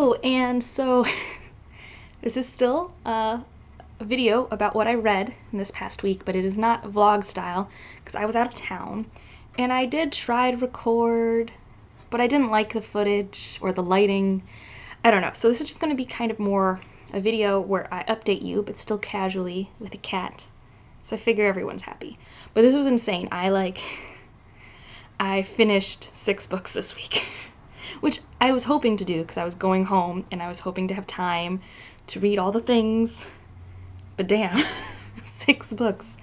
Hello, and so this is still a video about what I read in this past week, but it is not vlog style because I was out of town, and I did try to record, but I didn't like the footage or the lighting. I don't know, so this is just going to be kind of more a video where I update you, but still casually with a cat, so I figure everyone's happy. But this was insane. I finished 6 books this week. Which I was hoping to do because I was going home and I was hoping to have time to read all the things. But damn, 6 books.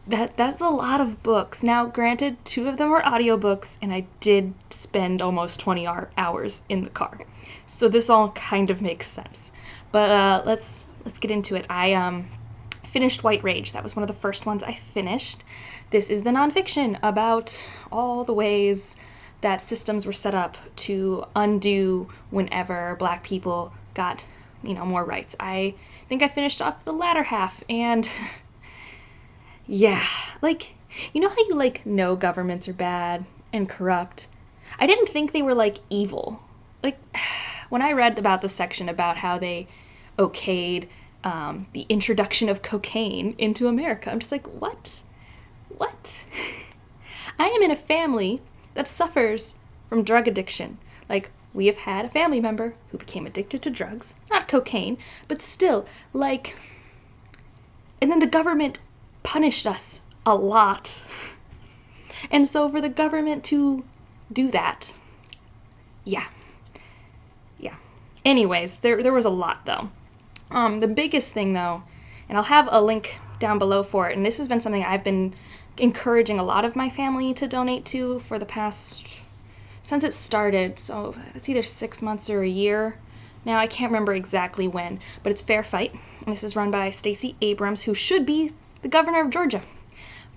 That's a lot of books. Now, granted, 2 of them were audiobooks, and I did spend almost 20 hours in the car. So this all kind of makes sense. But let's get into it. I finished White Rage. That was one of the first ones I finished. This is the nonfiction about all the ways that systems were set up to undo whenever Black people got, more rights. I think I finished off the latter half, and yeah, how you know governments are bad and corrupt? I didn't think they were evil. When I read about the section about how they okayed the introduction of cocaine into America, I'm just like, what? I am in a family that suffers from drug addiction. We have had a family member who became addicted to drugs, not cocaine, but still, and then the government punished us a lot. And so for the government to do that, yeah. Anyways, there was a lot, though. The biggest thing, though, and I'll have a link down below for it, and this has been something I've been encouraging a lot of my family to donate to for the past, since it started, so it's either 6 months or a year. Now, I can't remember exactly when, but it's Fair Fight, and this is run by Stacey Abrams, who should be the governor of Georgia.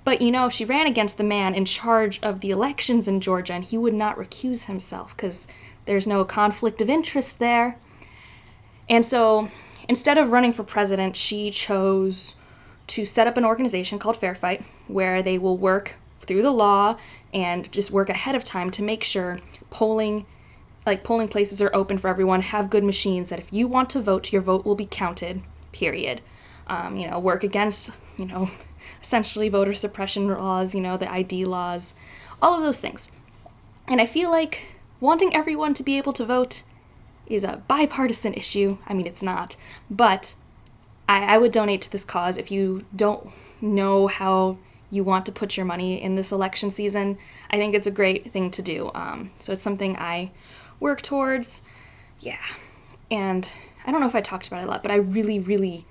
But, she ran against the man in charge of the elections in Georgia, and he would not recuse himself, because there's no conflict of interest there. And so, instead of running for president, she chose to set up an organization called Fair Fight, where they will work through the law and just work ahead of time to make sure polling places are open for everyone, have good machines, that if you want to vote, your vote will be counted, period. Work against, essentially voter suppression laws, the ID laws, all of those things. And I feel like wanting everyone to be able to vote is a bipartisan issue. I mean, it's not, but I would donate to this cause. If you don't know how you want to put your money in this election season, I think it's a great thing to do. So it's something I work towards. Yeah. And I don't know if I talked about it a lot, but I really, really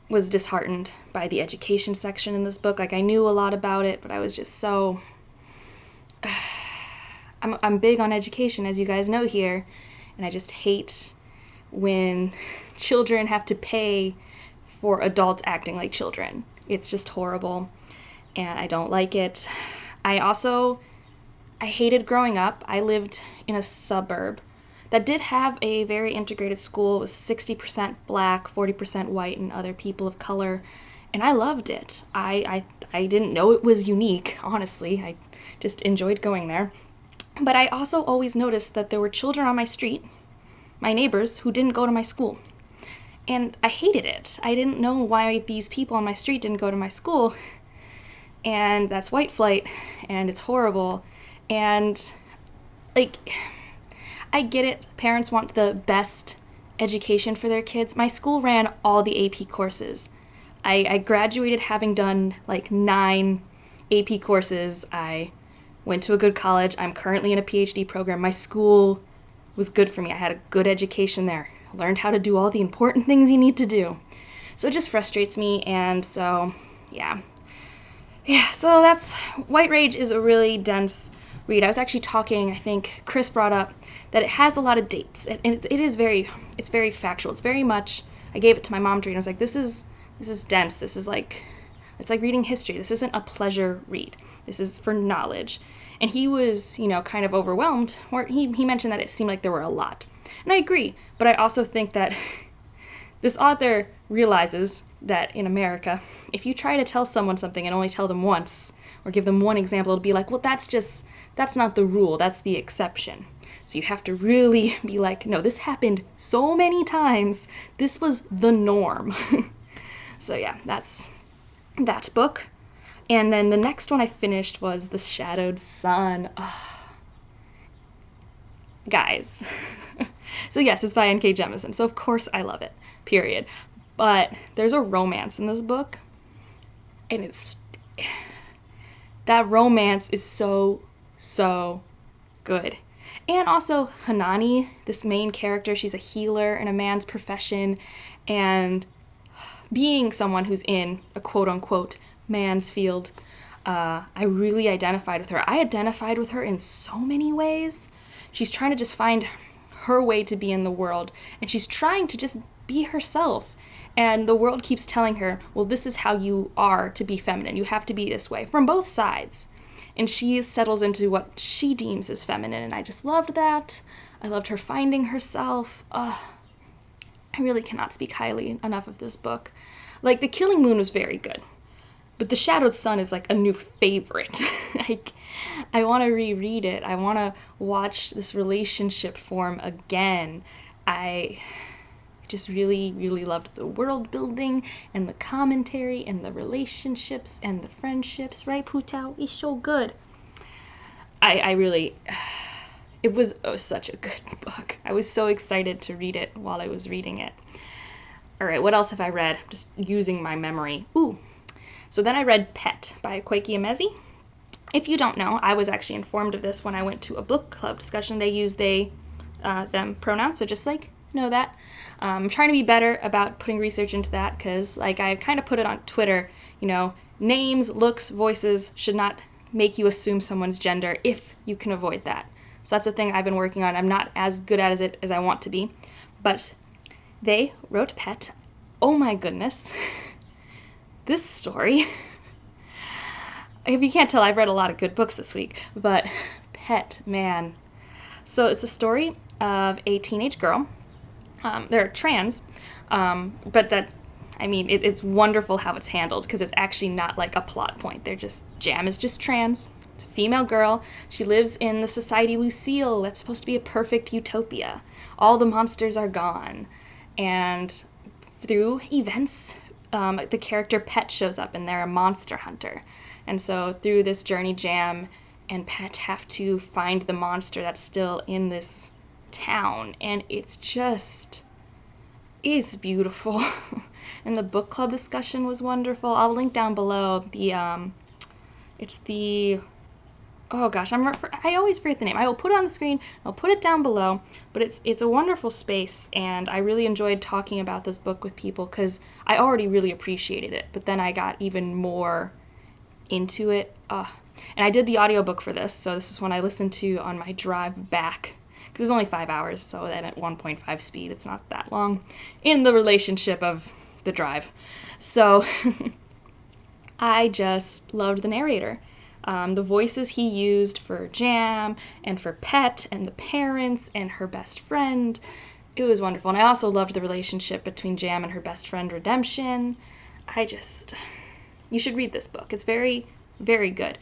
was disheartened by the education section in this book. I knew a lot about it, but I was just so... I'm big on education, as you guys know here, and I just hate when children have to pay for adults acting like children. It's just horrible, and I don't like it. I hated growing up. I lived in a suburb that did have a very integrated school. It was 60% Black, 40% white, and other people of color, and I loved it. I didn't know it was unique, honestly. I just enjoyed going there. But I also always noticed that there were children on my street, my neighbors, who didn't go to my school. And I hated it. I didn't know why these people on my street didn't go to my school. And that's white flight, and it's horrible. And, I get it. Parents want the best education for their kids. My school ran all the AP courses. I graduated having done, 9 AP courses. I went to a good college. I'm currently in a PhD program. My school was good for me. I had a good education there. I learned how to do all the important things you need to do. So it just frustrates me, and so, yeah. So that's... White Rage is a really dense read. I was actually talking, I think Chris brought up that it has a lot of dates, and it's very factual. It's very much... I gave it to my mom to read, and I was like, this is dense. This is it's like reading history. This isn't a pleasure read. This is for knowledge. And he was, kind of overwhelmed, or he mentioned that it seemed like there were a lot. And I agree, but I also think that this author realizes that in America, if you try to tell someone something and only tell them once, or give them one example, it'll be like, well, that's not the rule, that's the exception. So you have to really be like, no, this happened so many times. This was the norm. So yeah, that's that book. And then the next one I finished was The Shadowed Sun. Oh, guys. So yes, it's by N.K. Jemisin. So of course I love it, period. But there's a romance in this book, and that romance is so good. And also Hanani, this main character, she's a healer in a man's profession, and being someone who's in a quote-unquote man's field, I really identified with her. I identified with her in so many ways. She's trying to just find her way to be in the world, and she's trying to just be herself. And the world keeps telling her, well, this is how you are to be feminine. You have to be this way, from both sides. And she settles into what she deems as feminine, and I just loved that. I loved her finding herself. I really cannot speak highly enough of this book. Like, The Killing Moon was very good, but The Shadowed Sun is like a new favorite. Like, I want to reread it. I want to watch this relationship form again. I just really loved the world building and the commentary and the relationships and the friendships, right, Putao? It's so good. I really, it was such a good book. I was so excited to read it while I was reading it. All right, what else have I read? Just using my memory. So then I read Pet by Akwaeke Emezi. If you don't know, I was actually informed of this when I went to a book club discussion. They use they, them pronouns, so just like know that. I'm trying to be better about putting research into that, because like I kind of put it on Twitter, names, looks, voices should not make you assume someone's gender if you can avoid that. So that's the thing I've been working on. I'm not as good at it as I want to be, but they wrote Pet. Oh my goodness. This story, if you can't tell, I've read a lot of good books this week, but Pet, man. So it's a story of a teenage girl. They're trans, but it's wonderful how it's handled, because it's actually not like a plot point. Jam is just trans. It's a female girl. She lives in the Society Lucille. That's supposed to be a perfect utopia. All the monsters are gone. And through events, the character Pet shows up, and they're a monster hunter. And so through this journey, Jam and Pet have to find the monster that's still in this town, and it's beautiful. And the book club discussion was wonderful. I'll link down below oh gosh, I always forget the name. I will put it on the screen, I'll put it down below, but it's a wonderful space, and I really enjoyed talking about this book with people, because I already really appreciated it, but then I got even more into it. And I did the audiobook for this, so this is one I listened to on my drive back, because it's only 5 hours, so then at 1.5 speed, it's not that long in the relationship of the drive. So I just loved the narrator. The voices he used for Jam and for Pet and the parents and her best friend, it was wonderful. And I also loved the relationship between Jam and her best friend, Redemption. You should read this book. It's very, very good.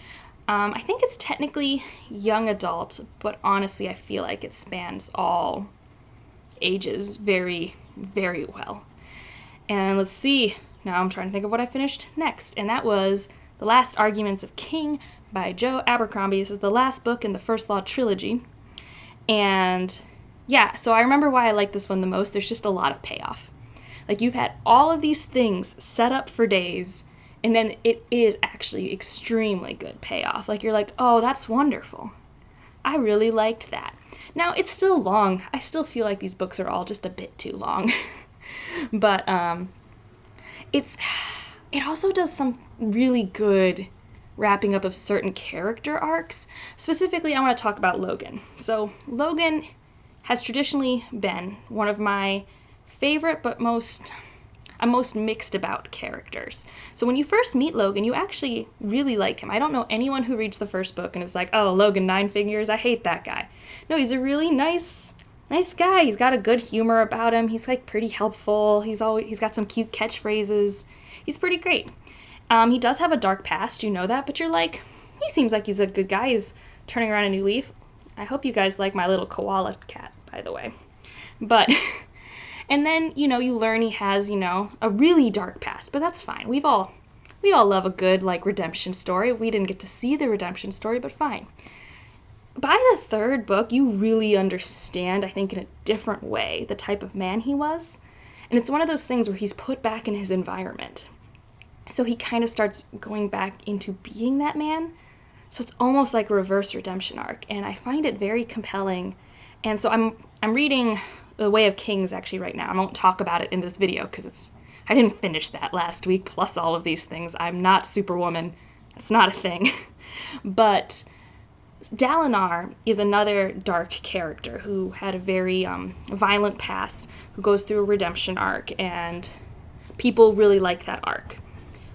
I think it's technically young adult, but honestly I feel like it spans all ages very, very well. And let's see, now I'm trying to think of what I finished next, and that was The Last Arguments of King by Joe Abercrombie. This is the last book in the First Law trilogy. And yeah, so I remember why I like this one the most. There's just a lot of payoff. Like, you've had all of these things set up for days, and then it is actually extremely good payoff. Like, you're like, oh, that's wonderful. I really liked that. Now, it's still long. I still feel like these books are all just a bit too long. But it also does some really good wrapping up of certain character arcs. Specifically, I want to talk about Logan. So Logan has traditionally been one of my favorite but I'm most mixed about characters. So when you first meet Logan, you actually really like him. I don't know anyone who reads the first book and is like, oh, Logan, 9 figures, I hate that guy. No, he's a really nice guy. He's got a good humor about him. He's like pretty helpful. He's got some cute catchphrases. He's pretty great. He does have a dark past, you know that, but you're like, he seems like he's a good guy. He's turning around a new leaf. I hope you guys like my little koala cat, by the way. But, and then, you know, you learn he has, you know, a really dark past, but that's fine. We all love a good, like, redemption story. We didn't get to see the redemption story, but fine. By the third book, you really understand, I think, in a different way, the type of man he was. And it's one of those things where he's put back in his environment. So he kind of starts going back into being that man. So it's almost like a reverse redemption arc. And I find it very compelling. And so I'm reading The Way of Kings actually right now. I won't talk about it in this video because I didn't finish that last week, plus all of these things. I'm not Superwoman. That's not a thing. But Dalinar is another dark character who had a very violent past, who goes through a redemption arc, and people really like that arc.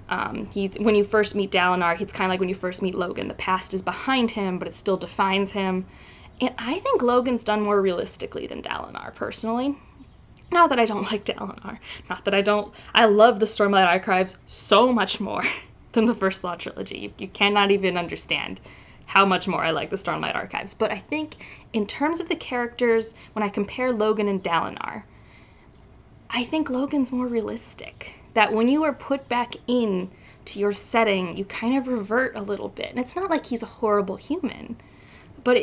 When you first meet Dalinar, it's kind of like when you first meet Logan. The past is behind him, but it still defines him. And I think Logan's done more realistically than Dalinar, personally. Not that I don't like Dalinar. Not that I love the Stormlight Archives so much more than the First Law trilogy. You cannot even understand how much more I like the Stormlight Archives. But I think in terms of the characters, when I compare Logan and Dalinar, I think Logan's more realistic. That when you are put back in to your setting, you kind of revert a little bit. And it's not like he's a horrible human, but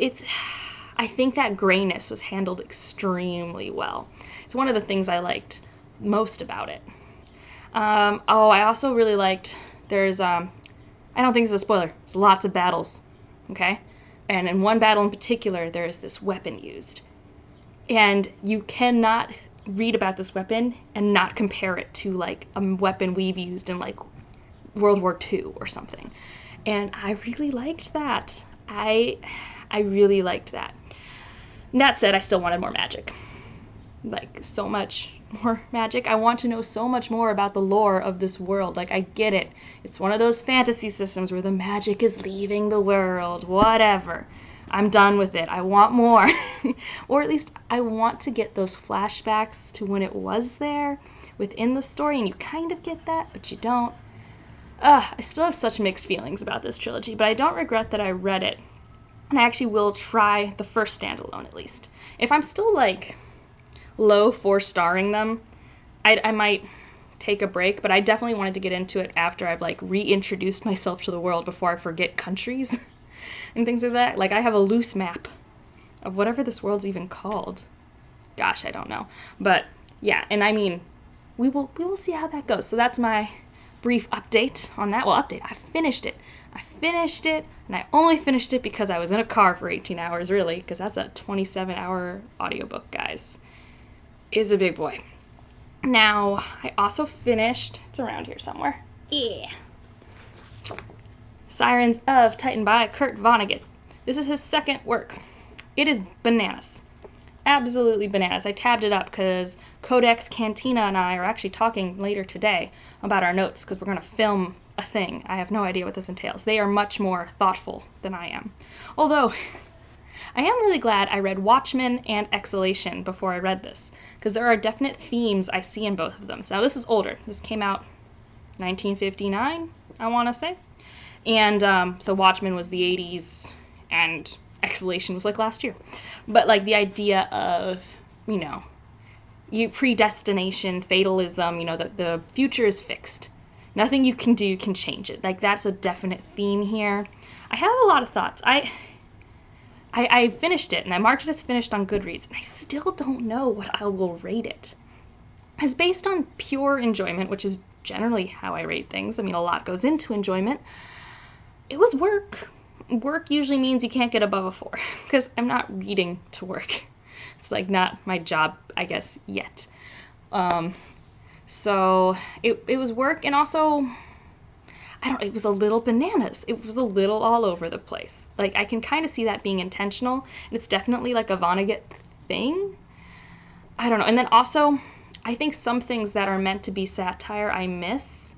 I think that grayness was handled extremely well. It's one of the things I liked most about it. I also really liked, I don't think this is a spoiler, there's lots of battles, okay? And in one battle in particular, there is this weapon used. And you cannot read about this weapon and not compare it to, like, a weapon we've used in, like, World War II or something. And I really liked that. I really liked that. And that said, I still wanted more magic. Like, so much more magic. I want to know so much more about the lore of this world. Like, I get it. It's one of those fantasy systems where the magic is leaving the world. Whatever. I'm done with it. I want more. Or at least I want to get those flashbacks to when it was there within the story, and you kind of get that, but you don't. I still have such mixed feelings about this trilogy, but I don't regret that I read it. And I actually will try the first standalone at least. If I'm still, like, low 4-starring them, I might take a break, but I definitely wanted to get into it after I've, like, reintroduced myself to the world before I forget countries and things like that. Like, I have a loose map of whatever this world's even called. Gosh, I don't know. But, yeah, and I mean, we will see how that goes. So that's my brief update on that. Well, update. I finished it, and I only finished it because I was in a car for 18 hours, really, because that's a 27-hour audiobook, guys. It's a big boy. Now, I also finished, it's around here somewhere, yeah, Sirens of Titan by Kurt Vonnegut. This is his second work. It is bananas. Absolutely bananas. I tabbed it up because Codex Cantina and I are actually talking later today about our notes because we're going to film a thing. I have no idea what this entails. They are much more thoughtful than I am. Although, I am really glad I read Watchmen and Exhalation before I read this, because there are definite themes I see in both of them. So now this is older. This came out 1959, I want to say. And so Watchmen was the 80s, and Exhalation was like last year. But like the idea of, you know, predestination, fatalism, you know, the future is fixed. Nothing you can do can change it. Like, that's a definite theme here. I have a lot of thoughts. I finished it, and I marked it as finished on Goodreads, and I still don't know what I will rate it. It's based on pure enjoyment, which is generally how I rate things. I mean, a lot goes into enjoyment. It was work. Work usually means you can't get above a 4, because I'm not reading to work. It's, like, not my job, I guess, yet. So it was work, and also, it was a little bananas. It was a little all over the place. Like, I can kind of see that being intentional, and it's definitely like a Vonnegut thing. I don't know. And then also, I think some things that are meant to be satire I miss.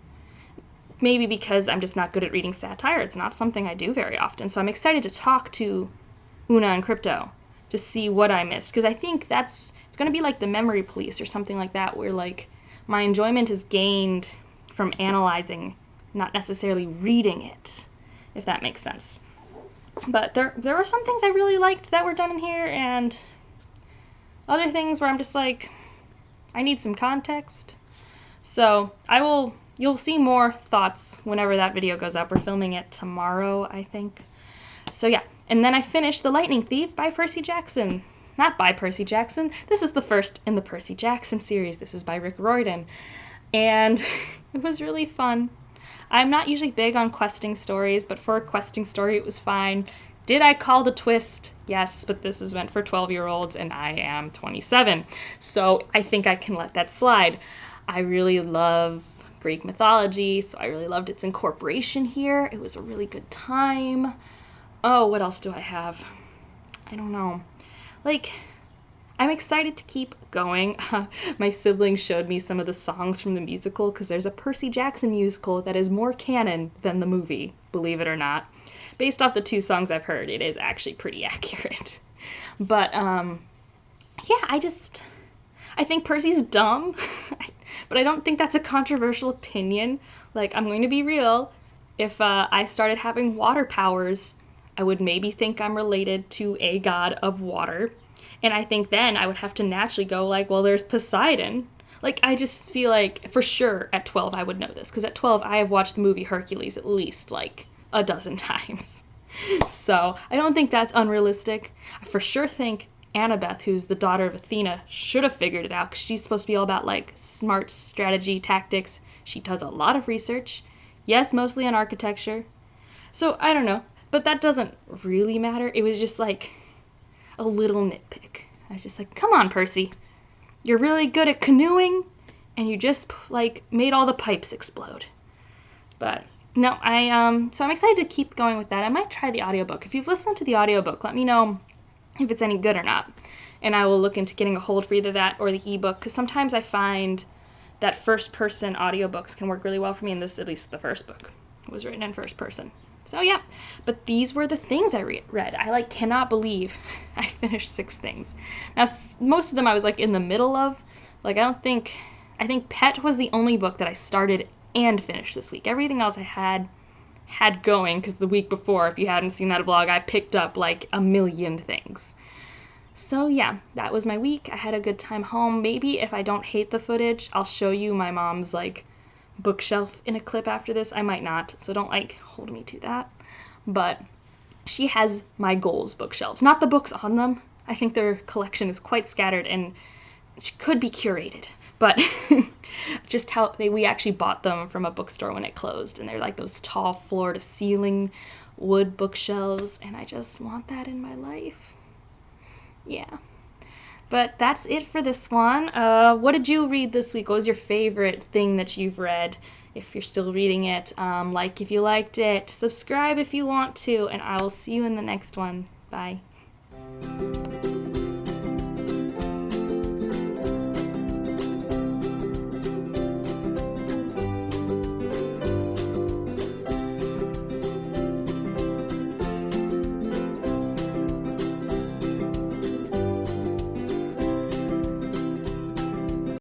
Maybe because I'm just not good at reading satire. It's not something I do very often. So I'm excited to talk to Una and Crypto to see what I missed. Because I think it's going to be like the memory police or something like that, where, like, my enjoyment is gained from analyzing, not necessarily reading it, if that makes sense. But there were some things I really liked that were done in here, and other things where I'm just like, I need some context. So you'll see more thoughts whenever that video goes up. We're filming it tomorrow, I think. So yeah, and then I finished The Lightning Thief by Percy Jackson. Not by Percy Jackson. This is the first in the Percy Jackson series. This is by Riordan. And it was really fun. I'm not usually big on questing stories, but for a questing story, it was fine. Did I call the twist? Yes, but this is meant for 12-year-olds, and I am 27. So I think I can let that slide. I really love Greek mythology, so I really loved its incorporation here. It was a really good time. Oh, what else do I have? I don't know. Like, I'm excited to keep going. My siblings showed me some of the songs from the musical, because there's a Percy Jackson musical that is more canon than the movie, believe it or not. Based off the 2 songs I've heard, it is actually pretty accurate. But, yeah, I think Percy's dumb, but I don't think that's a controversial opinion. Like, I'm going to be real. If I started having water powers, I would maybe think I'm related to a god of water. And I think then I would have to naturally go like, well, there's Poseidon. Like, I just feel like for sure at 12 I would know this. Because at 12 I have watched the movie Hercules at least like a dozen times. So I don't think that's unrealistic. I for sure think Annabeth, who's the daughter of Athena, should have figured it out. Because she's supposed to be all about like smart strategy, tactics. She does a lot of research. Yes, mostly on architecture. So I don't know. But that doesn't really matter. It was just like a little nitpick. I was just like, come on, Percy. You're really good at canoeing, and you just, like, made all the pipes explode. But, no, so I'm excited to keep going with that. I might try the audiobook. If you've listened to the audiobook, let me know if it's any good or not. And I will look into getting a hold for either that or the ebook, because sometimes I find that first-person audiobooks can work really well for me, and this, at least the first book, was written in first person. So yeah, but these were the things I read. I like cannot believe I finished 6 things. Now most of them I was like in the middle of. Like I think Pet was the only book that I started and finished this week. Everything else I had going, because the week before, if you hadn't seen that vlog, I picked up like a million things. So yeah, that was my week. I had a good time home. Maybe if I don't hate the footage, I'll show you my mom's like bookshelf in a clip after this. I might not, so don't like hold me to that. But she has my goals bookshelves, not the books on them. I think their collection is quite scattered and she could be curated, but just how we actually bought them from a bookstore when it closed, and they're like those tall floor to ceiling wood bookshelves, and I just want that in my life. Yeah. But that's it for this one. What did you read this week? What was your favorite thing that you've read? If you're still reading it, like if you liked it, subscribe if you want to, and I will see you in the next one. Bye.